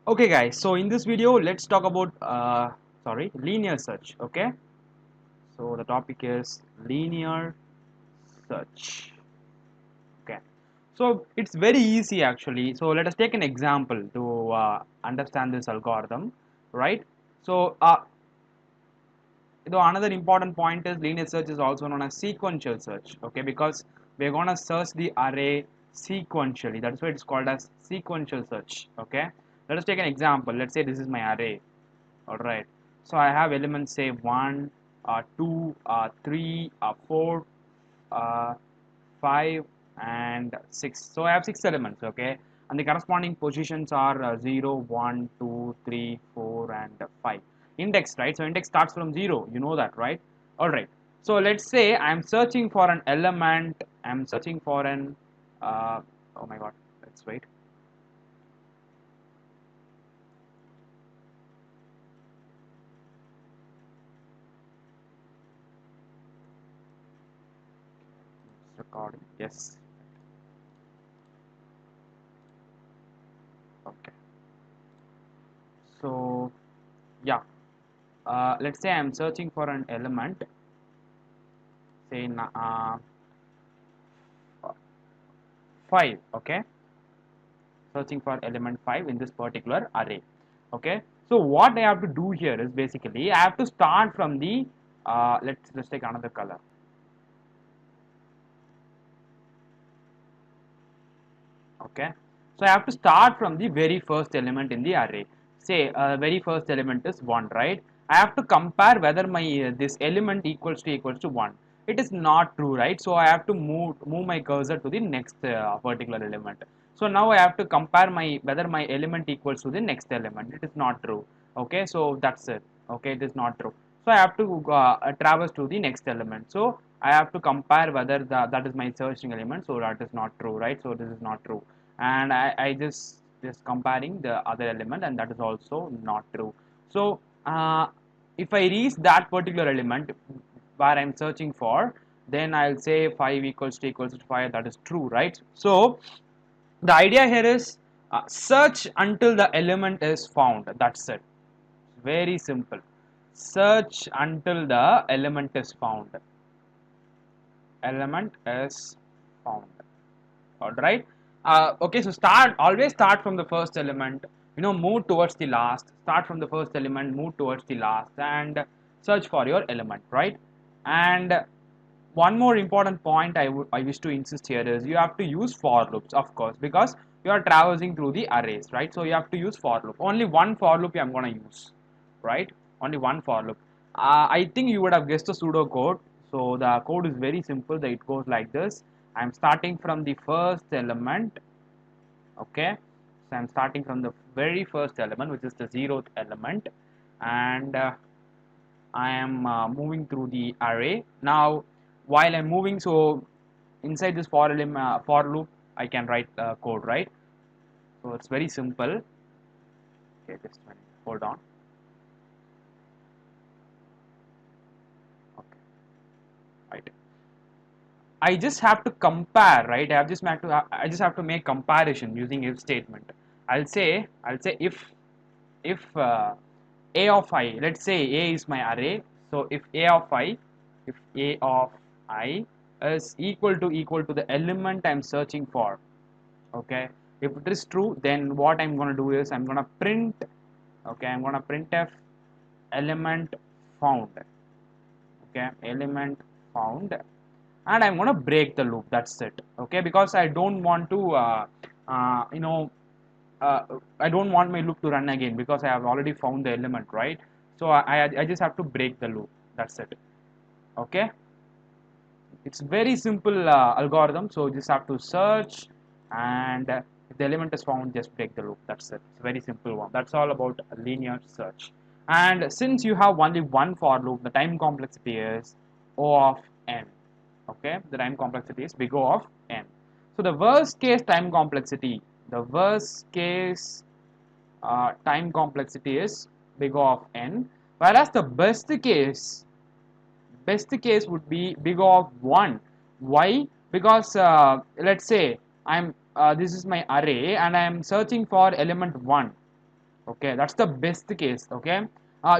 Okay guys, so in this video let's talk about linear search. Okay, so the topic is linear search. Okay, so it's very easy actually. So let us take an example to understand this algorithm, right? So another important point is linear search is also known as sequential search. Okay, because we're gonna search the array sequentially. That's why it's called as sequential search. Okay, let us take an example. Let's say this is my array. Alright, so I have elements say 1, 2, 3, 4, 5 and 6. So I have 6 elements, okay, and the corresponding positions are 0, 1, 2, 3, 4 and 5. Index, right? So index starts from 0, you know that, right? Alright, so let's say I am searching for an element, I am searching for an oh my god, let's wait. Recording, yes. Okay, so yeah, let's say I'm searching for an element, say 5. Okay, searching for element 5 in this particular array. Okay, so what I have to do here is basically I have to start from the let's take another color. Okay, so I have to start from the very first element in the array. Say very first element is 1, right? I have to compare whether my this element equals to 1. It is not true, right? So I have to move my cursor to the next particular element. So now I have to compare my whether my element equals to the next element. It is not true. Okay, so that's it. Okay, it is not true. So I have to traverse to the next element. So I have to compare whether that is my searching element. So that is not true, right? So this is not true, and I just comparing the other element, and that is also not true. So if I reach that particular element where I'm searching for, then I'll say 5 equals to 5. That is true, right? So the idea here is search until the element is found. That's it. Very simple. Search until the element is found. Element is found. All right. Okay, so always start from the first element, move towards the last, start from the first element, move towards the last, and search for your element, right? And one more important point I wish to insist here is you have to use for loops, of course, because you are traversing through the arrays, right? So you have to use for loop. Only one for loop I'm going to use, right? Only one for loop. I think you would have guessed the pseudo code. So the code is very simple. That it goes like this. I'm starting from the first element. Okay, so I'm starting from the very first element, which is the 0th element, and I am moving through the array. Now while I'm moving, so inside this for loop I can write code, right? So it's very simple. Okay, just a minute, hold on. Okay, right, I just have to compare, right? I just have to make comparison using if statement. I'll say if a of I, let's say a is my array. So if a of I is equal to the element I'm searching for, okay, if it is true, then what I'm going to do is I'm going to print, okay, I'm going to printf element found, okay, element found, and I'm going to break the loop. That's it. Okay, because I don't want to uh, you know uh, I don't want my loop to run again because I have already found the element, right? So I just have to break the loop. That's it. Okay, it's very simple algorithm. So you just have to search, and if the element is found, just break the loop. That's it. It's a very simple one. That's all about linear search. And since you have only one for loop, the time complexity is O of n. Okay, the time complexity is big O of n. So the worst case time complexity, the worst case time complexity is big O of n, whereas the best case would be big O of 1. Why? Because let's say I'm this is my array and I am searching for element 1. Okay, that's the best case. Okay,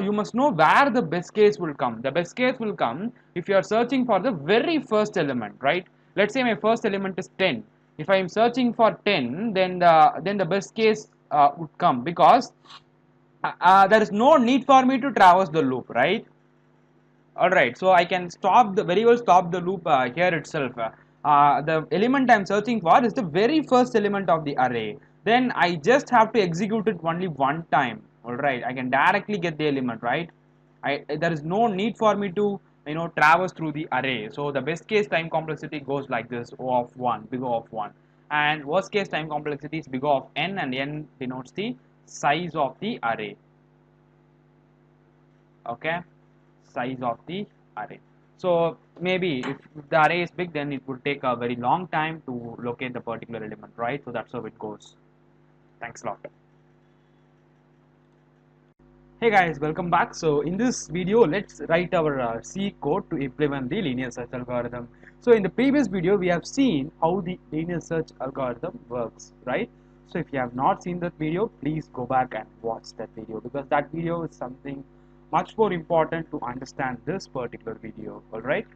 you must know where the best case will come. The best case will come if you are searching for the very first element, right? Let's say my first element is 10. If I am searching for 10, then the best case would come, because there is no need for me to traverse the loop, right? All right, so I can stop the very well stop the loop here itself. The element I'm searching for is the very first element of the array. Then I just have to execute it only one time. All right, I can directly get the element, right? There is no need for me to traverse through the array. So the best case time complexity goes like this: O of 1, big O of 1, and worst case time complexity is big O of n, and n denotes the size of the array. Okay, size of the array. So maybe if the array is big, then it would take a very long time to locate the particular element, right? So that's how it goes. Thanks a lot. Hey guys, welcome back. So in this video, let's write our C code to implement the linear search algorithm. So in the previous video, we have seen how the linear search algorithm works, right? So if you have not seen that video, please go back and watch that video, because that video is something much more important to understand this particular video. All right.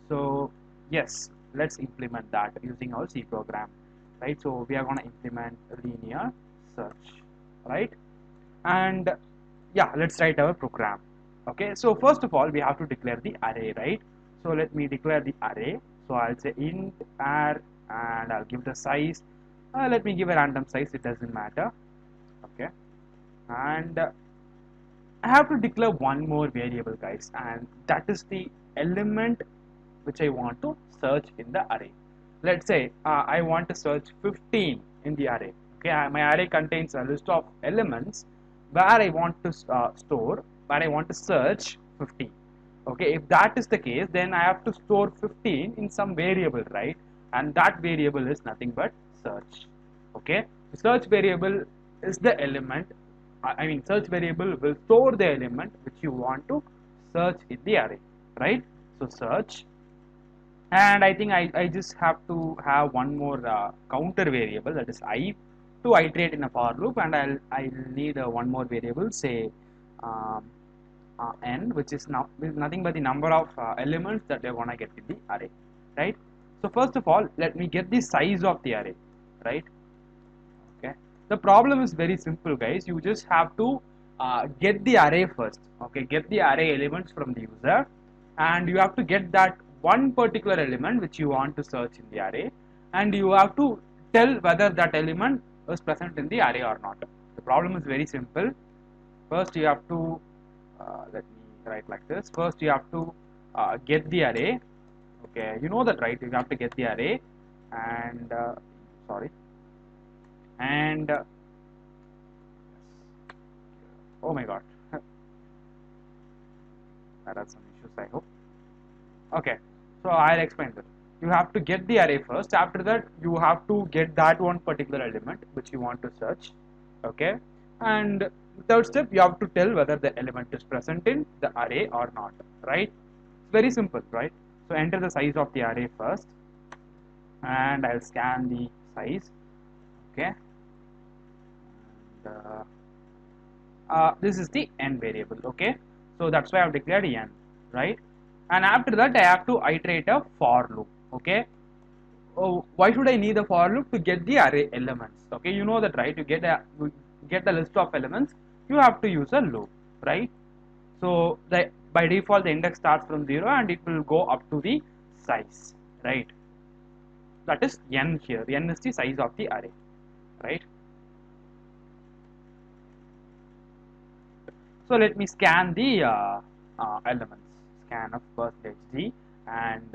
So yes, let's implement that using our C program, right? So we are going to implement linear search, right? And yeah, let's write our program. Okay, so first of all, we have to declare the array, right? So let me declare the array. So I'll say int arr, and I'll give the size. Let me give a random size, it doesn't matter. Okay, and I have to declare one more variable, guys, and that is the element which I want to search in the array. Let's say I want to search 15 in the array. Okay, my array contains a list of elements where I want to where I want to search 15. Okay, if that is the case, then I have to store 15 in some variable, right? And that variable is nothing but search. Okay, the search variable is the element. I mean, search variable will store the element which you want to search in the array, right? So search, and I think I just have to have one more counter variable, that is I, to iterate in a for loop, and I'll need one more variable, say um, n, which is now nothing but the number of elements that we're gonna get in the array, right? So first of all, let me get the size of the array, right? Okay, the problem is very simple, guys. You just have to get the array first. Okay, get the array elements from the user, and you have to get that one particular element which you want to search in the array, and you have to tell whether that element is present in the array or not. The problem is very simple. First you have to let me write like this. First you have to get the array. Okay, you know that, right? You have to get the array, and sorry, and oh my god, that has some issues, I hope. Okay, so I'll explain that. You have to get the array first. After that, you have to get that one particular element which you want to search. Okay, and third step, you have to tell whether the element is present in the array or not, right? It's very simple, right? So enter the size of the array first, and I'll scan the size. Okay, and this is the n variable. Okay, so that's why I've declared n, right? And after that, I have to iterate a for loop. Okay, oh, why should I need a for loop? To get the array elements. Okay, you know that, right? You get a list of elements, you have to use a loop, right? So by default the index starts from 0 and it will go up to the size, right? That is n here. N is the size of the array, right? So let me scan the elements. Scan of %g, and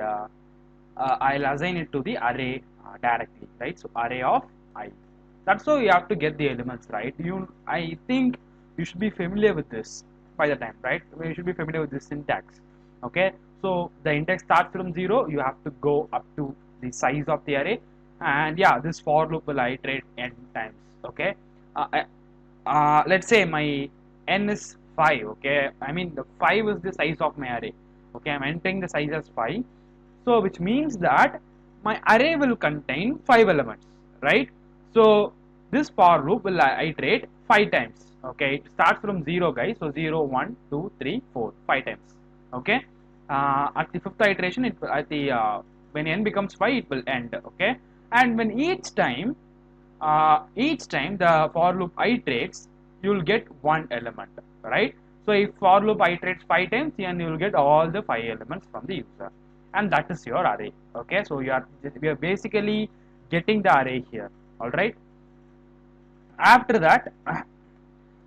I'll assign it to the array directly, right? So array of I. That's how you have to get the elements, right? I think you should be familiar with this by the time, right? You should be familiar with this syntax. Okay, so the index starts from 0, you have to go up to the size of the array, and yeah, this for loop will iterate n times. Okay, let's say my n is 5. Okay, I mean the 5 is the size of my array. Okay, I'm entering the size as 5, so which means that my array will contain 5 elements, right? So this for loop will iterate 5 times. Okay, it starts from 0 guys, so 0, 1, 2, 3, 4, 5 times. Okay, at the fifth iteration, when n becomes 5, it will end. Okay, and when each time the for loop iterates, you will get one element, right? So if for loop iterates 5 times, then you will get all the 5 elements from the user, and that is your array. Okay, so we are basically getting the array here. All right. After that,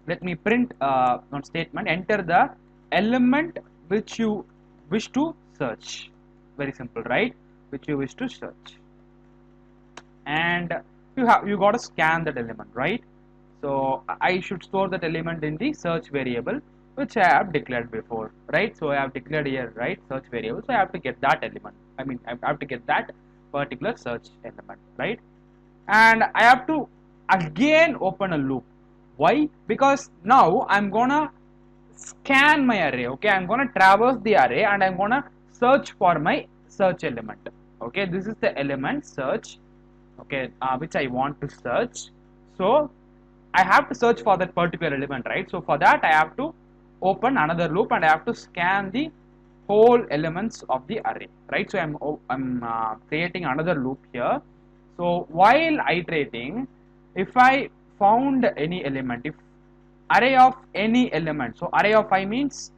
let me print one statement. Enter the element which you wish to search. Very simple, right? Which you wish to search, and you got to scan that element, right? So I should store that element in the search variable, which I have declared before, right? So I have declared here, right, search variable. So I have to get that element. I mean, I have to get that particular search element, right? And I have to again open a loop. Why? Because now I'm gonna scan my array. Okay, I'm gonna traverse the array and I'm gonna search for my search element. Okay, this is the element search. Okay, which I want to search. So I have to search for that particular element, right? So for that I have to open another loop and I have to scan the whole elements of the array, right? So I'm creating another loop here. So while iterating, if I found any element, if array of any element, so array of I means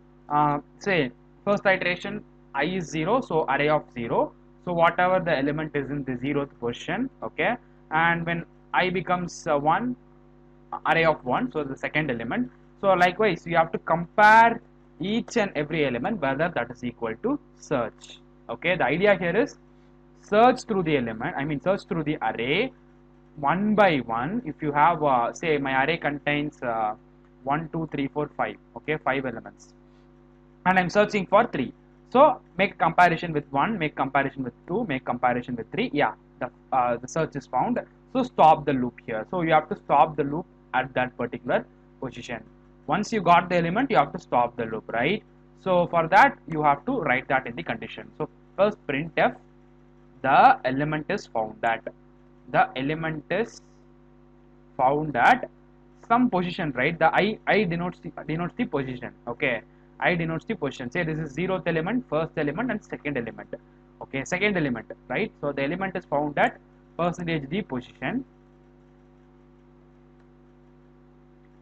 say first iteration I is 0, so array of 0. So whatever the element is in the 0th position, okay, and when I becomes 1, array of 1, so the second element. So likewise you have to compare each and every element whether that is equal to search. Okay, the idea here is search through the element, I mean search through the array one by one. If you have say my array contains 1, 2, 3, 4, 5, okay, 5 elements, and I'm searching for 3. So make comparison with 1, make comparison with 2, make comparison with 3. Yeah, the search is found. So stop the loop here. So you have to stop the loop at that particular position. Once you got the element, you have to stop the loop, right? So for that, you have to write that in the condition. So first printf, the element is found at, the element is found at some position, right? The I denotes the position. Okay, I denotes the position. Say this is 0th element, first element, and second element. Okay, second element, right? So the element is found at percentage the position,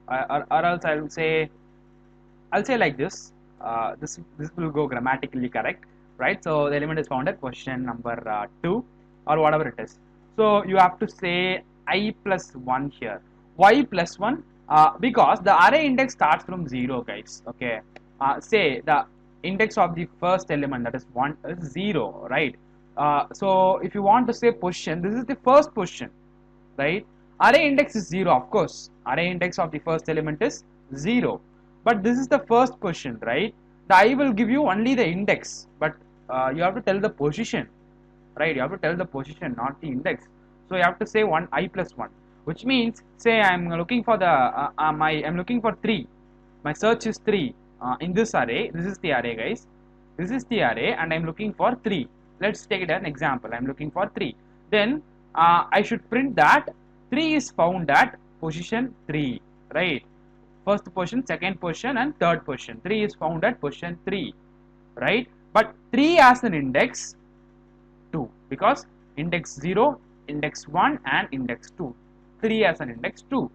or else I'll say like this. This will go grammatically correct, right? So the element is found at position number 2, or whatever it is. So you have to say I plus 1 here. Why plus 1? Because the array index starts from 0, guys. Okay, say the index of the first element, that is 1, is 0, right? So if you want to say position, this is the first position, right? Array index is 0, of course. Array index of the first element is 0, but this is the first position, right? The I will give you only the index, but you have to tell the position, right? You have to tell the position, not the index. So you have to say 1 I plus 1, which means, say I'm looking for the I'm looking for 3. My search is 3 in this array. This is the array, guys. This is the array, and I'm looking for 3. Let's take it as an example. I'm looking for 3. Then I should print that 3 is found at position 3, right? First position, second position, and third position. 3 is found at position 3, right? But 3 as an index 2, because index 0, index 1, and index 2. 3 as an index 2.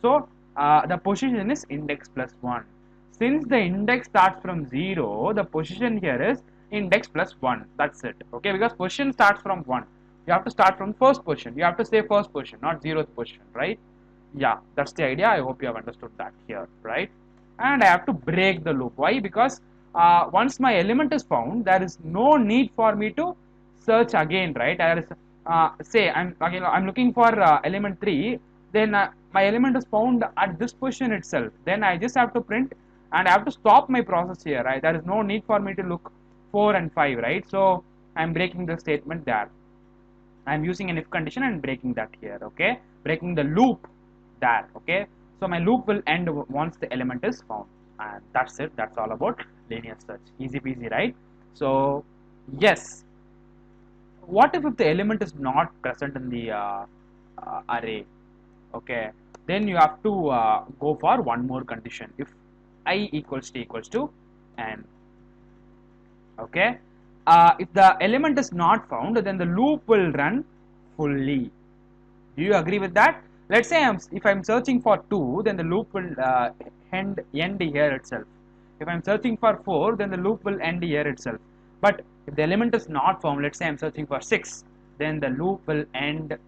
So the position is index plus 1. Since the index starts from 0, the position here is index plus 1. That's it. Okay, because position starts from 1. You have to start from first position. You have to say first position, not 0th position, right? Yeah, that's the idea. I hope you have understood that here, right? And I have to break the loop. Why? Because once my element is found, there is no need for me to search again, right? There is, say I'm looking for element 3, then my element is found at this position itself. Then I just have to print, and I have to stop my process here, right? There is no need for me to look 4 and 5, right? So I'm breaking the statement there. I'm using an if condition and breaking that here, okay? Breaking the loop there, okay? So my loop will end once the element is found, and that's it. That's all about linear search. Easy peasy, right? So yes, what if the element is not present in the array? Okay, then you have to go for one more condition. If I equals to n, okay. If the element is not found, then the loop will run fully. Do you agree with that? Let's say if I'm searching for 2, then the loop will end here itself. If I'm searching for 4, then the loop will end here itself. But if the element is not found, let's say I'm searching for 6, then the loop will end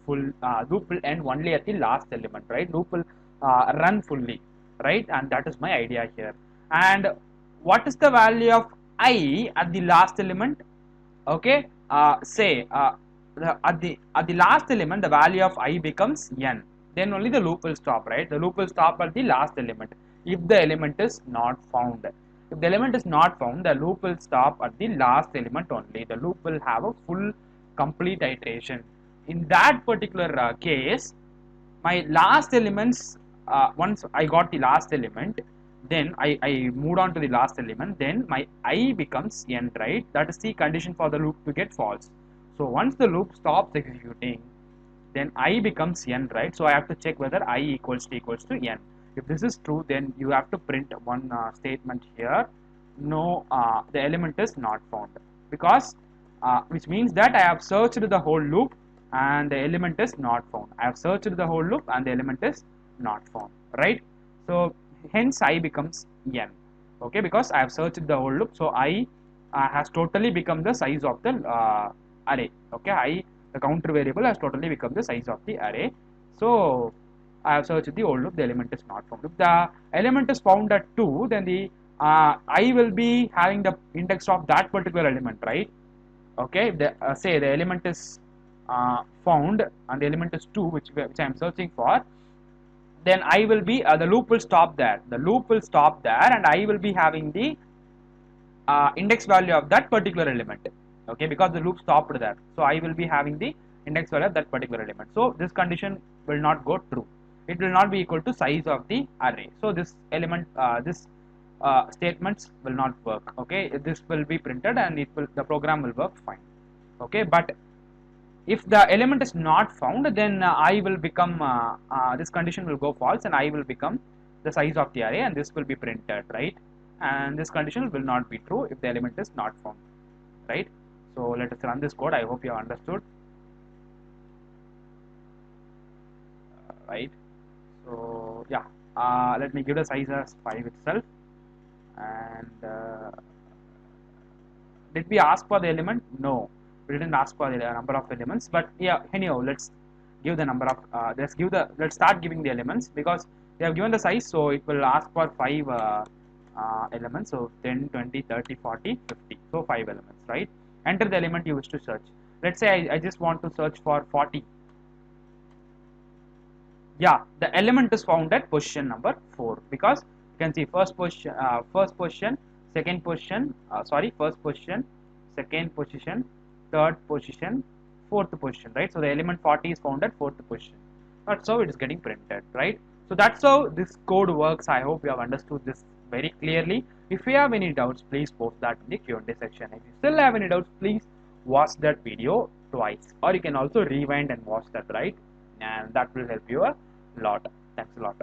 only at the last element, right? Loop will run fully, right? And that is my idea here. And what is the value of I at the last element? Okay, say at the last element the value of I becomes n, then only the loop will stop, right? The loop will stop at the last element if the element is not found. If the element is not found, the loop will stop at the last element only. The loop will have a full complete iteration. In that particular case, my last elements, once I got the last element, then I moved on to the last element, then my I becomes n, right? That is the condition for the loop to get false. So once the loop stops executing, then I becomes n, right? So I have to check whether I equals to n. If this is true, then you have to print one statement here. No, the element is not found, because which means that I have searched the whole loop and the element is not found. I have searched the whole loop and the element is not found, right? So hence I becomes n, okay, because I have searched the whole loop. So I has totally become the size of the array, okay. The counter variable has totally become the size of the array. So I have searched the whole loop, the element is not found. If the element is found at 2, then the I will be having the index of that particular element, right? Okay, if the, say the element is found and the element is 2, which I am searching for, then I will be the loop will stop there. The loop will stop there, and I will be having the index value of that particular element, okay, because the loop stopped there. So I will be having the index value of that particular element. So this condition will not go true. It will not be equal to size of the array. So this element, this statements will not work, okay. This will be printed and the program will work fine, okay. But if the element is not found, then I will become this condition will go false and I will become the size of the array, and this will be printed, right? And this condition will not be true if the element is not found, right? So let us run this code. I hope you have understood, right? So yeah, let me give the size as 5 itself. And did we ask for the element? No, we didn't ask for the number of elements. But yeah, anyhow, let's give the number of let's start giving the elements, because they have given the size, so it will ask for 5 elements. So 10, 20, 30, 40, 50. So 5 elements, right? Enter the element you wish to search. Let's say I just want to search for 40. Yeah, the element is found at position number 4, because you can see first position, second position, first position, second position, third position, fourth position, right? So the element 40 is found at fourth position. That's how it is getting printed, right? So that's how this code works. I hope you have understood this very clearly. If you have any doubts, please post that in the Q&A section. If you still have any doubts, please watch that video twice, or you can also rewind and watch that, right? And that will help you a lot. Thanks a lot.